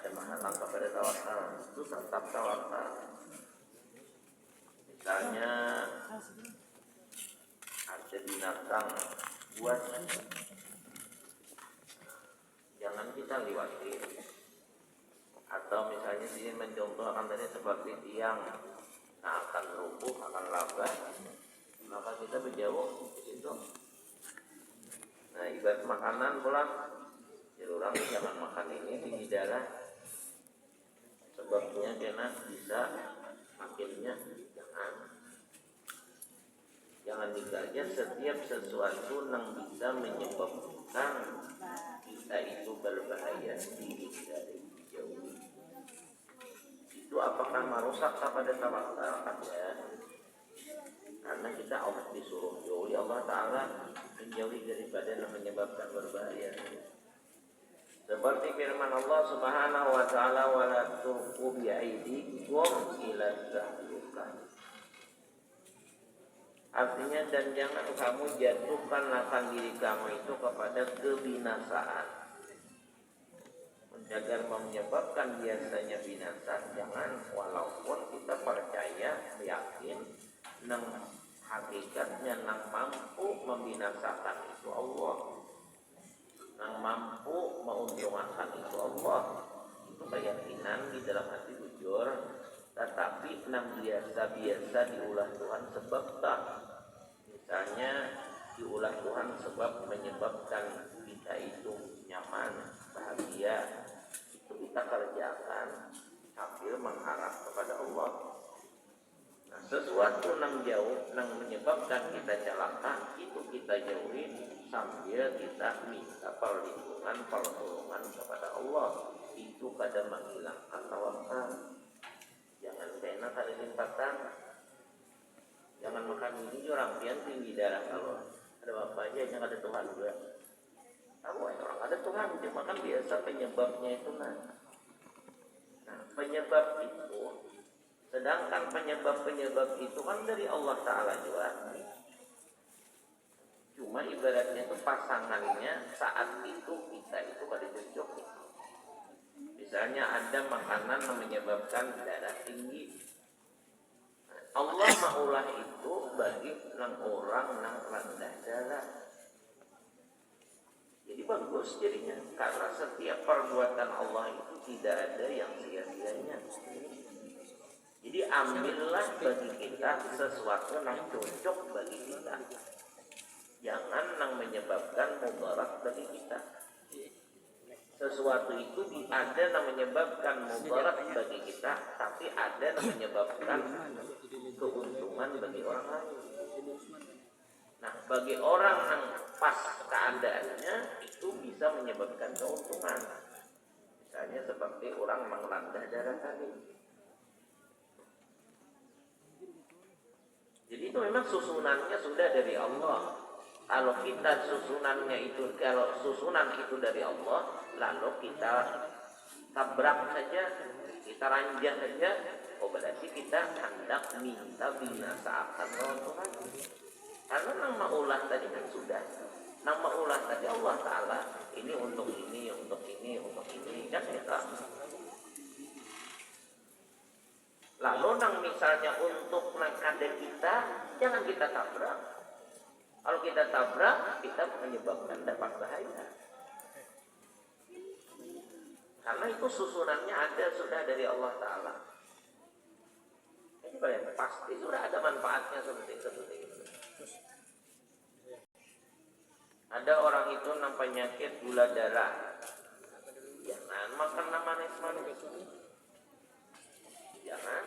ada menghalang kepada tawakal, itu tetap tawakal. Misalnya ada binatang buas, jangan kita lewati. Atau misalnya sini mencontohkan tadi seperti tiang, akan rubuh, akan labah, maka kita berjauh di situ. Nah, ibarat makanan pula, jadi orang jangan makan ini tinggi darah, sebabnya kena bisa akhirnya jangan digaja setiap sesuatu yang bisa menyebabkan kita itu berbahaya dari jauh. Itu apakah merusak kepada tawakal? Ada. Karena kita Allah disuruh jauhi, Allah Ta'ala menjauhi daripada yang menyebabkan berbahaya. Seperti firman Allah Subhanahu wa Ta'ala, wala tulqu bi'aidikum ila tahlukah. Artinya, dan jangan kamu jatuhkan akan diri kamu itu kepada kebinasaan. Agar menyebabkan biasanya binasa, jangan, walaupun kita percaya, yakin, nang hakikatnya nang mampu membinasakan itu Allah, nang mampu menguntungkan itu Allah. Itu keyakinan di dalam hati jujur, tetapi nang biasa-biasa diulah Tuhan sebab tak. Misalnya diulah Tuhan sebab menyebabkan kita itu nyaman, bahagia, itu kita kerjakan sambil mengharap kepada Allah. Nah, sesuatu yang jauh yang menyebabkan kita celaka, itu kita jauhi sambil kita minta perlindungan, pertolongan kepada Allah. Itu kadang menghilangkan tawakal. Jangan kena kali limpatan. Jangan makan ini orang yang tinggi darah. Kalau ada bapaknya jangan ada Tuhan juga. Tahu orang ada Tuhan, cuma kan biasa penyebabnya itu nah penyebab itu, sedangkan penyebab itu kan dari Allah Ta'ala juga. Cuma ibaratnya itu pasangannya saat itu kita itu pada cocok. Misalnya ada makanan yang menyebabkan darah tinggi, Allah maulah itu bagi orang yang rendah darah. Jadi bagus jadinya, karena setiap perbuatan Allah itu tidak ada yang sia-sianya. Jadi ambillah bagi kita sesuatu yang cocok bagi kita, jangan yang menyebabkan mudarat bagi kita. Sesuatu itu ada yang menyebabkan mudarat bagi kita, tapi ada yang menyebabkan keuntungan bagi orang lain. Nah, bagi orang yang pas keadaannya itu bisa menyebabkan keuntungan. Misalnya seperti orang mengelandah darah tadi. Jadi itu memang susunannya sudah dari Allah. Kalau kita kalau susunan itu dari Allah, lalu kita tabrak saja, kita ranjang saja, oh berarti kita hendak minta binasa akan Tuhan. Karena nama ulah tadi kan sudah, nama ulah tadi Allah Ta'ala ini untuk ini, untuk ini, untuk ini, kan kita. Lalu nang misalnya untuk ada kita, jangan kita tabrak. Kalau kita tabrak, kita menyebabkan dapat bahaya. Karena itu susunannya ada sudah dari Allah Ta'ala. Ini pasti sudah ada manfaatnya seperti itu. Ada orang itu nampak penyakit gula darah, jangan makan manis-manis. Jangan.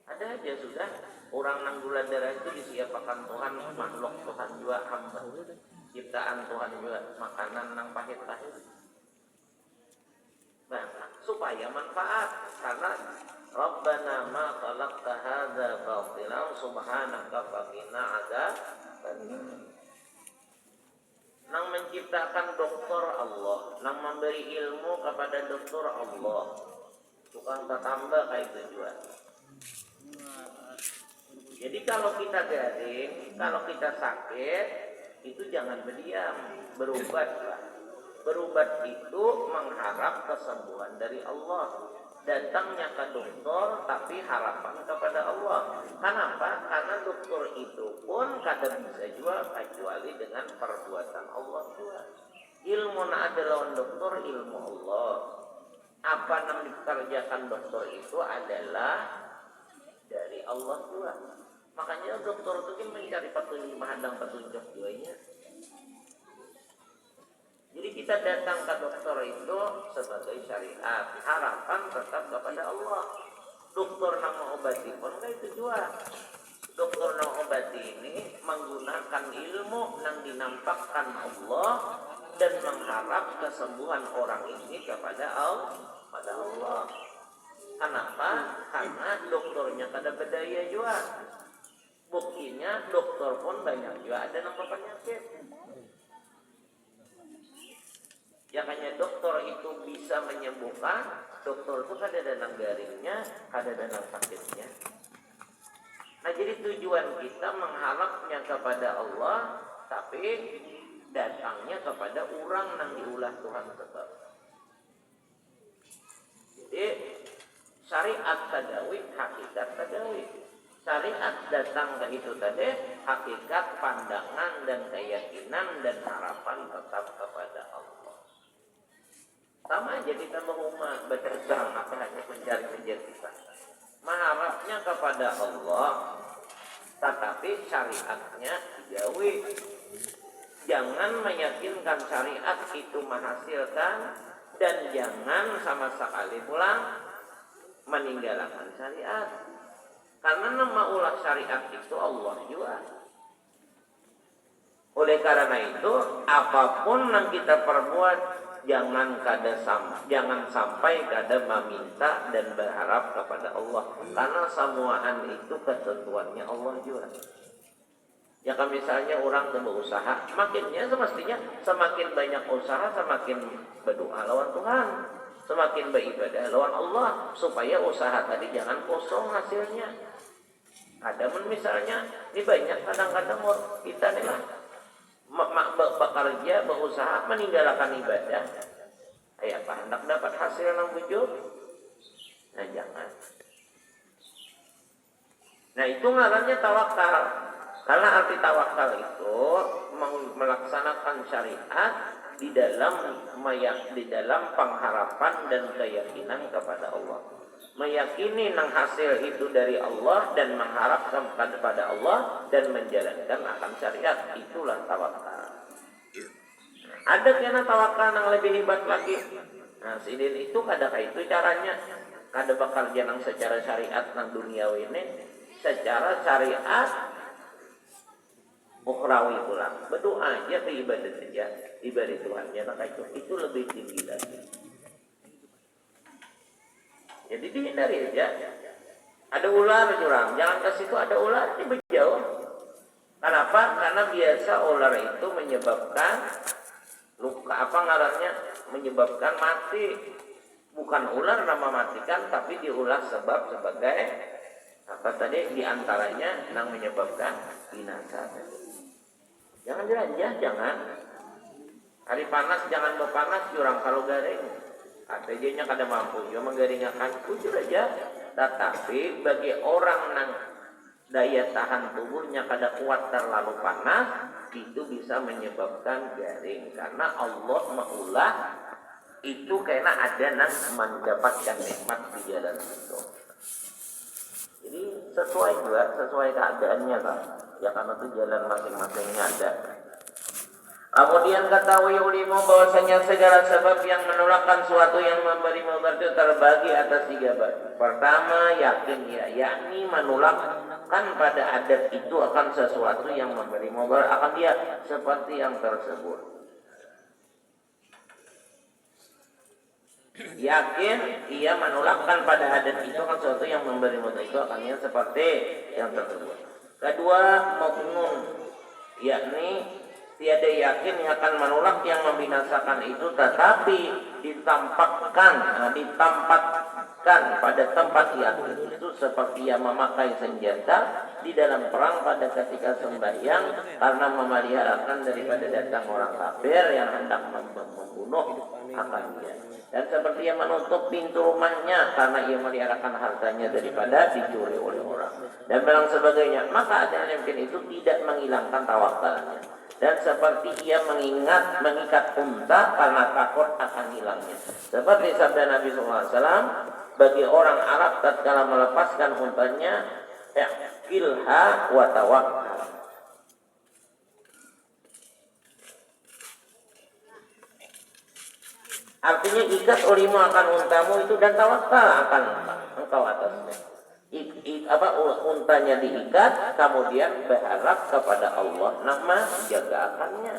Ada aja sudah orang nang gula darah itu disiapkan Tuhan, makhluk Tuhan juga, hamba ciptaan Tuhan juga, makanan nang pahit-pahit. Nah, supaya manfaat, karena Rabbana ma khalaqta hadza batilan subhanaka faqina adzabannar. Nang menciptakan dokter Allah, nang memberi ilmu kepada dokter Allah, tukang tambah kayak tujuan. Jadi kalau kita garing, kalau kita sakit, itu jangan berdiam, berobatlah. Berobat itu mengharap kesembuhan dari Allah. Datangnya ke dokter tapi harapan kepada Allah. Kenapa? Karena dokter itu pun kadang bisa juga kecuali dengan perbuatan Allah juga. Ilmu adalah dokter ilmu Allah. Apa yang dikerjakan dokter itu adalah dari Allah juga. Makanya dokter itu kan mencari petunjuk, menghadang petunjuk duanya. Jadi kita datang ke dokter itu sebagai syariat, harapan tetap kepada Allah. Dokter nama obati pun enggak itu juga. Dokter nama obati ini menggunakan ilmu yang dinampakkan Allah dan mengharap kesembuhan orang ini kepada Allah. Kenapa? Karena dokternya kada berdaya juga. Buktinya dokter pun banyak juga ada nama penyakit. Ya hanya dokter itu bisa menyembuhkan, dokter itu kada ada garingnya, kada ada sakitnya. Nah jadi tujuan kita mengharapnya kepada Allah, tapi datangnya kepada orang yang diulah Tuhan tetap. Jadi syariat tadawi, hakikat tadawi. Syariat datang ke itu tadi, hakikat pandangan dan keyakinan dan harapan tetap kepada Allah. Sama aja kita mengumat berterang apa hanya mencari kejadian. Mengharapnya kepada Allah, tetapi syariatnya dijauhi. Jangan meyakinkan syariat itu menghasilkan dan jangan sama sekali pula meninggalkan syariat. Karena nama ulah syariat itu Allah juga. Oleh karena itu, apapun yang kita perbuat jangan sampai kada meminta dan berharap kepada Allah, karena semuaan itu ketentuannya Allah juga. Ya kan misalnya orang berusaha, makinnya semestinya semakin banyak usaha semakin berdoa lawan Tuhan, semakin beribadah lawan Allah, supaya usaha tadi jangan kosong hasilnya. Ada misalnya ini banyak kadang-kadang kita nih lah bekerja, berusaha meninggalkan ibadah. Apa hendak dapat hasil yang wujud? Nah jangan. Nah itu ngarannya tawakal. Karena arti tawakal itu melaksanakan syariat di dalam pengharapan dan keyakinan kepada Allah. Meyakini nang hasil itu dari Allah dan mengharapkan kepada Allah dan menjalankan akan syariat, itulah tawakal. Ada kena tawakal yang lebih hebat lagi. Nah, sidin itu kada itu caranya. Kada bakal janang secara syariat nang duniawi ini, secara syariat ukhrawi pula. Berdoa aja ke ibadah saja, ibadah Tuhannya, maka itu lebih tinggi lagi. Jadi dihindari aja. Ada ular jurang, jangan ke situ ada ular, ini berjauh. Kenapa? Karena biasa ular itu menyebabkan luka, menyebabkan mati. Bukan ular nama matikan, tapi diulah sebab sebagai diantaranya yang menyebabkan binasa. Jangan jelajah, jangan. Hari panas jangan berpanas jurang kalau garing. ATJ-nya kada mampu, cuma menggaringakan jujur aja. Tetapi bagi orang yang daya tahan tubuhnya kada kuat terlalu panas, itu bisa menyebabkan garing. Karena Allah maulah itu karena ada yang mendapatkan nikmat di jalan itu. Jadi sesuai keadaannya kan. Ya karena itu jalan masing-masingnya ada. Kemudian ketahui ulimu bahwasanya segala sebab yang menolakkan suatu yang memberi mudarat itu terbagi atas 3 bab. Pertama, yakin yakni menolakkan pada adat itu akan sesuatu yang memberi mudarat akan dia seperti yang tersebut. Yakin ia menolakkan pada adat itu akan sesuatu yang memberi mudarat itu akan dia seperti yang tersebut. Kedua, mukmin yakni tiada yakin yang akan menolak yang membinasakan itu, tetapi ditampakkan pada tempat yakin itu seperti yang memakai senjata di dalam perang pada ketika sembahyang karena memeliharakan daripada datang orang kafir yang hendak membunuh akan dia. Dan seperti yang menutup pintu rumahnya karena ia meliharakan hartanya daripada dicuri oleh orang. Dan bilang sebagainya. Maka ada yang itu tidak menghilangkan tawakalnya. Dan seperti ia mengikat unta karena takut akan hilangnya. Seperti sabda Nabi SAW, bagi orang Arab tatkala melepaskan untanya, "Ilha wa tawakkal." Artinya ikat olimu akan untamu itu dan tawakal akan engkau atasnya. Untanya diikat, kemudian berharap kepada Allah nama jaga akannya.